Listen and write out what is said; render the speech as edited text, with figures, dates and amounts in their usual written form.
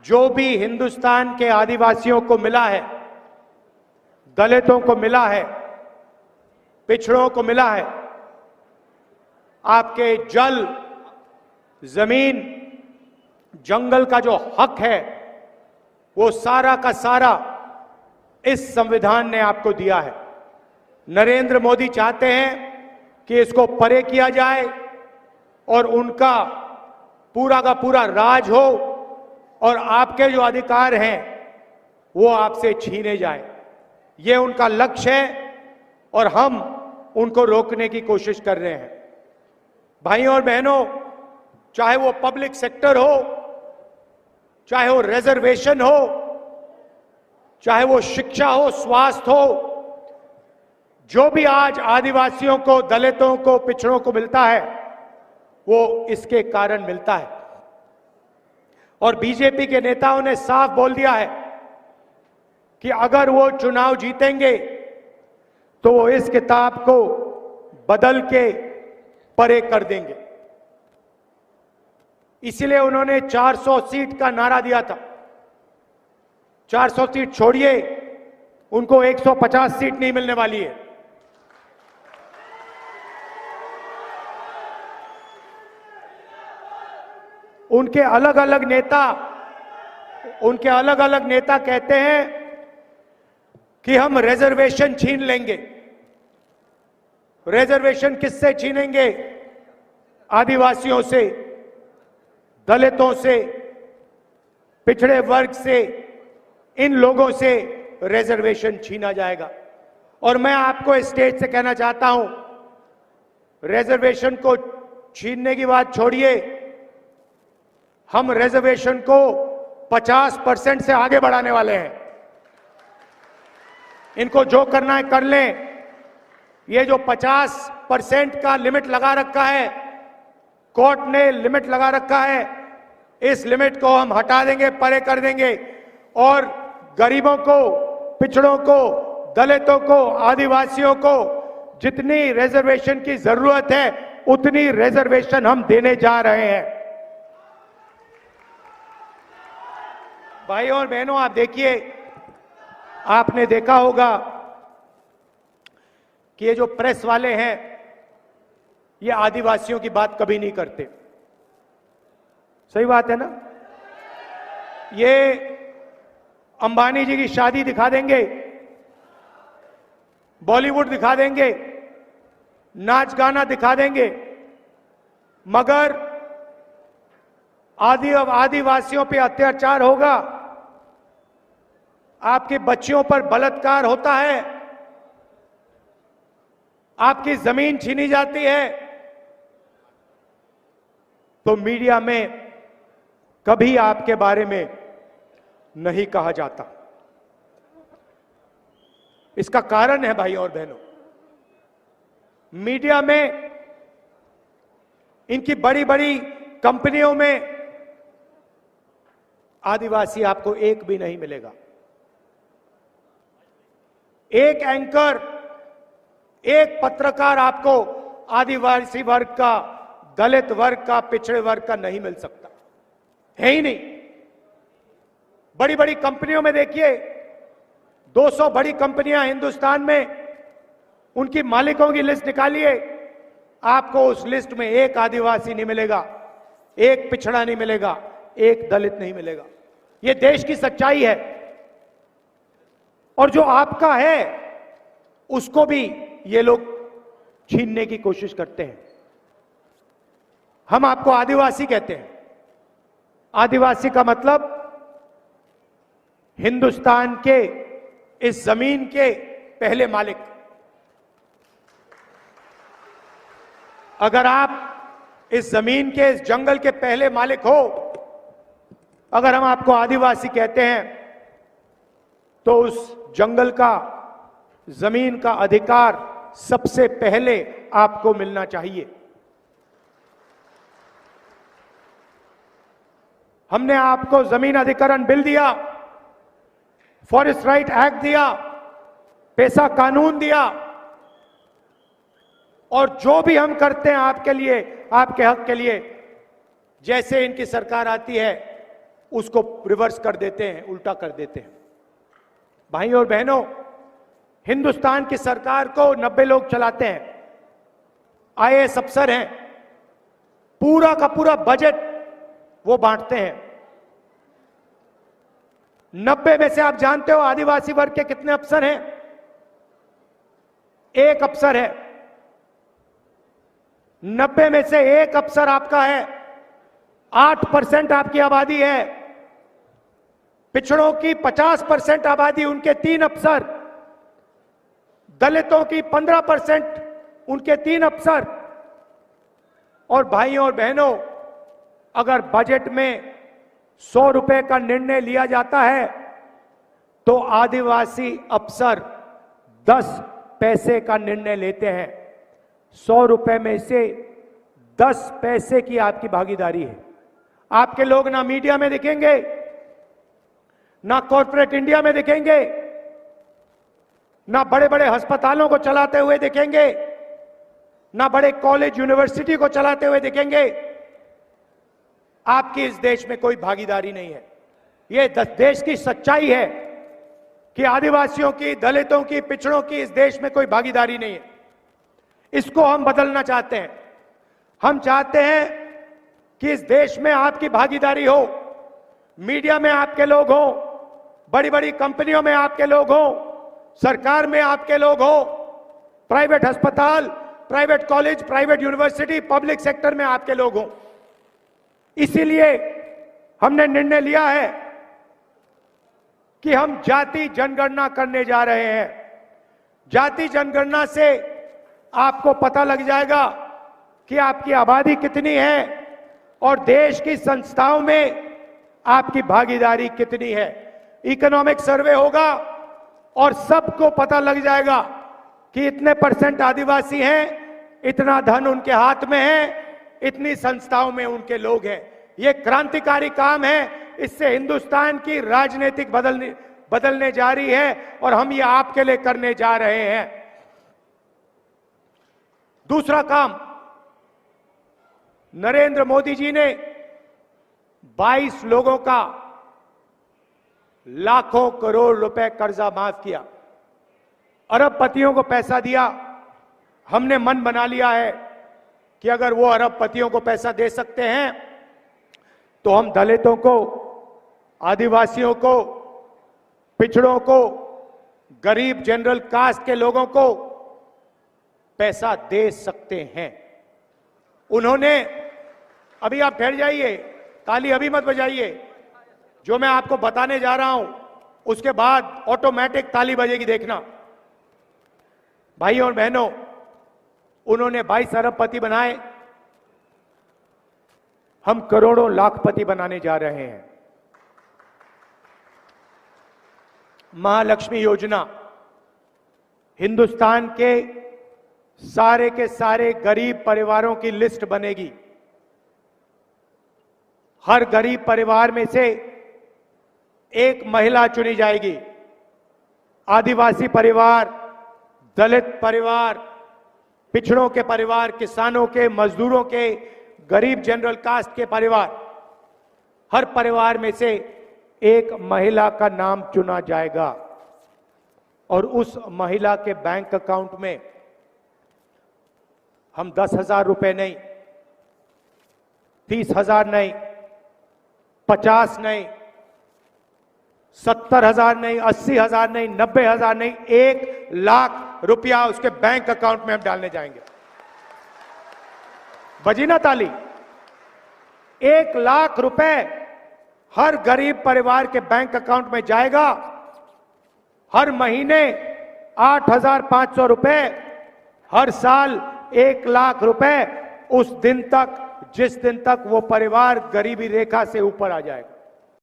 जो भी हिंदुस्तान के आदिवासियों को मिला है, दलितों को मिला है, पिछड़ों को मिला है, आपके जल, जमीन, जंगल का जो हक है, वो सारा का सारा इस संविधान ने आपको दिया है। नरेंद्र मोदी चाहते हैं कि इसको परे किया जाए और उनका पूरा का पूरा राज हो और आपके जो अधिकार हैं वो आपसे छीने जाए। ये उनका लक्ष्य है और हम उनको रोकने की कोशिश कर रहे हैं। भाइयों और बहनों, चाहे वो पब्लिक सेक्टर हो, चाहे वो रिजर्वेशन हो, चाहे वो शिक्षा हो, स्वास्थ्य हो, जो भी आज आदिवासियों को, दलितों को, पिछड़ों को मिलता है वो इसके कारण मिलता है। और बीजेपी के नेताओं ने साफ बोल दिया है कि अगर वो चुनाव जीतेंगे तो वो इस किताब को बदल के परे कर देंगे। इसलिए उन्होंने 400 सीट का नारा दिया था। 400 सीट छोड़िए, उनको 150 सीट नहीं मिलने वाली है। उनके अलग अलग नेता कहते हैं कि हम रिजर्वेशन छीन लेंगे। रिजर्वेशन किससे छीनेंगे? आदिवासियों से, दलितों से, पिछड़े वर्ग से, इन लोगों से रिजर्वेशन छीना जाएगा। और मैं आपको इस स्टेज से कहना चाहता हूं, रिजर्वेशन को छीनने की बात छोड़िए, हम रिजर्वेशन को 50% से आगे बढ़ाने वाले हैं। इनको जो करना है कर लें। ये जो 50% का लिमिट लगा रखा है, कोर्ट ने लिमिट लगा रखा है, इस लिमिट को हम हटा देंगे, परे कर देंगे और गरीबों को, पिछड़ों को, दलितों को, आदिवासियों को जितनी रिजर्वेशन की जरूरत है उतनी रिजर्वेशन हम देने जा रहे हैं। भाइयों और बहनों, आप देखिए, आपने देखा होगा कि ये जो प्रेस वाले हैं ये आदिवासियों की बात कभी नहीं करते। सही बात है ना? ये अंबानी जी की शादी दिखा देंगे, बॉलीवुड दिखा देंगे, नाच गाना दिखा देंगे, मगर आदिवासियों पे अत्याचार होगा, आपके बच्चियों पर बलात्कार होता है, आपकी जमीन छीनी जाती है, तो मीडिया में कभी आपके बारे में नहीं कहा जाता। इसका कारण है भाइयों और बहनों, मीडिया में, इनकी बड़ी बड़ी कंपनियों में आदिवासी आपको एक भी नहीं मिलेगा। एक एंकर, एक पत्रकार आपको आदिवासी वर्ग का, दलित वर्ग का, पिछड़े वर्ग का नहीं मिल सकता, है ही नहीं। बड़ी बड़ी कंपनियों में देखिए, 200 बड़ी कंपनियां हिंदुस्तान में, उनकी मालिकों की लिस्ट निकालिए, आपको उस लिस्ट में एक आदिवासी नहीं मिलेगा, एक पिछड़ा नहीं मिलेगा, एक दलित नहीं मिलेगा। यह देश की सच्चाई है। और जो आपका है उसको भी ये लोग छीनने की कोशिश करते हैं। हम आपको आदिवासी कहते हैं। आदिवासी का मतलब हिंदुस्तान के इस जमीन के पहले मालिक। अगर आप इस जमीन के, इस जंगल के पहले मालिक हो, अगर हम आपको आदिवासी कहते हैं, तो उस जंगल का, जमीन का अधिकार सबसे पहले आपको मिलना चाहिए। हमने आपको जमीन अधिकरण बिल दिया, फॉरेस्ट राइट एक्ट दिया, पेसा कानून दिया, और जो भी हम करते हैं आपके लिए, आपके हक के लिए, जैसे इनकी सरकार आती है उसको रिवर्स कर देते हैं, उल्टा कर देते हैं। भाइयों और बहनों, हिंदुस्तान की सरकार को 90 लोग चलाते हैं, आईएएस अफसर हैं, पूरा का पूरा बजट वो बांटते हैं। 90 में से आप जानते हो आदिवासी वर्ग के कितने अफसर हैं? एक अफसर है। 90 में से एक अफसर आपका है। 8% आपकी आबादी है। पिछड़ों की 50% आबादी, उनके 3 अफसर। दलितों की 15%, उनके 3 अफसर। और भाइयों और बहनों, अगर बजट में 100 रुपए का निर्णय लिया जाता है तो आदिवासी अफसर 10 पैसे का निर्णय लेते हैं। 100 रुपए में से 10 पैसे की आपकी भागीदारी है। आपके लोग ना मीडिया में दिखेंगे, ना कॉर्पोरेट इंडिया में दिखेंगे, ना बड़े बड़े अस्पतालों को चलाते हुए दिखेंगे, ना बड़े कॉलेज यूनिवर्सिटी को चलाते हुए दिखेंगे। आपकी इस देश में कोई भागीदारी नहीं है। यह देश की सच्चाई है कि आदिवासियों की, दलितों की, पिछड़ों की इस देश में कोई भागीदारी नहीं है। इसको हम बदलना चाहते हैं। हम चाहते हैं कि इस देश में आपकी भागीदारी हो, मीडिया में आपके लोग हो, बड़ी बड़ी कंपनियों में आपके लोग हो, सरकार में आपके लोग हो, प्राइवेट अस्पताल, private college, private university, public sector में आपके लोग हो। इसीलिए हमने निर्णय लिया है कि हम जाति जनगणना करने जा रहे हैं। जाति जनगणना से आपको पता लग जाएगा कि आपकी आबादी कितनी है और देश की संस्थाओं में आपकी भागीदारी कितनी है। इकोनॉमिक सर्वे होगा और सबको पता लग जाएगा कि इतने % आदिवासी हैं, इतना धन उनके हाथ में है, इतनी संस्थाओं में उनके लोग हैं। ये क्रांतिकारी काम है। इससे हिंदुस्तान की राजनीतिक बदलने जा रही है और हम ये आपके लिए करने जा रहे हैं। दूसरा काम, नरेंद्र मोदी जी ने 22 लोगों का लाखों करोड़ रुपए कर्जा माफ किया, अरबपतियों को पैसा दिया। हमने मन बना लिया है कि अगर वो अरबपतियों को पैसा दे सकते हैं तो हम दलितों को, आदिवासियों को, पिछड़ों को, गरीब जनरल कास्ट के लोगों को पैसा दे सकते हैं। उन्होंने, अभी आप ठहर जाइए, ताली अभी मत बजाइए, जो मैं आपको बताने जा रहा हूं उसके बाद ऑटोमेटिक ताली बजेगी, देखना। भाइयों और बहनों, उन्होंने 22 अरबपति बनाए, हम करोड़ों लाखपति बनाने जा रहे हैं। महालक्ष्मी योजना, हिंदुस्तान के सारे गरीब परिवारों की लिस्ट बनेगी। हर गरीब परिवार में से एक महिला चुनी जाएगी। आदिवासी परिवार, दलित परिवार, पिछड़ों के परिवार, किसानों के, मजदूरों के, गरीब जनरल कास्ट के परिवार, हर परिवार में से एक महिला का नाम चुना जाएगा और उस महिला के बैंक अकाउंट में हम 10,000 रुपए नहीं, 30,000 नहीं, 50 नहीं, 70,000 नहीं, 80,000 नहीं, 90,000 नहीं, 1 लाख रुपया उसके बैंक अकाउंट में हम डालने जाएंगे। बजी ना ताली? 1 लाख रुपए हर गरीब परिवार के बैंक अकाउंट में जाएगा। हर महीने 8,500 रुपए, हर साल 1 लाख रुपए, उस दिन तक जिस दिन तक वो परिवार गरीबी रेखा से ऊपर आ जाएगा।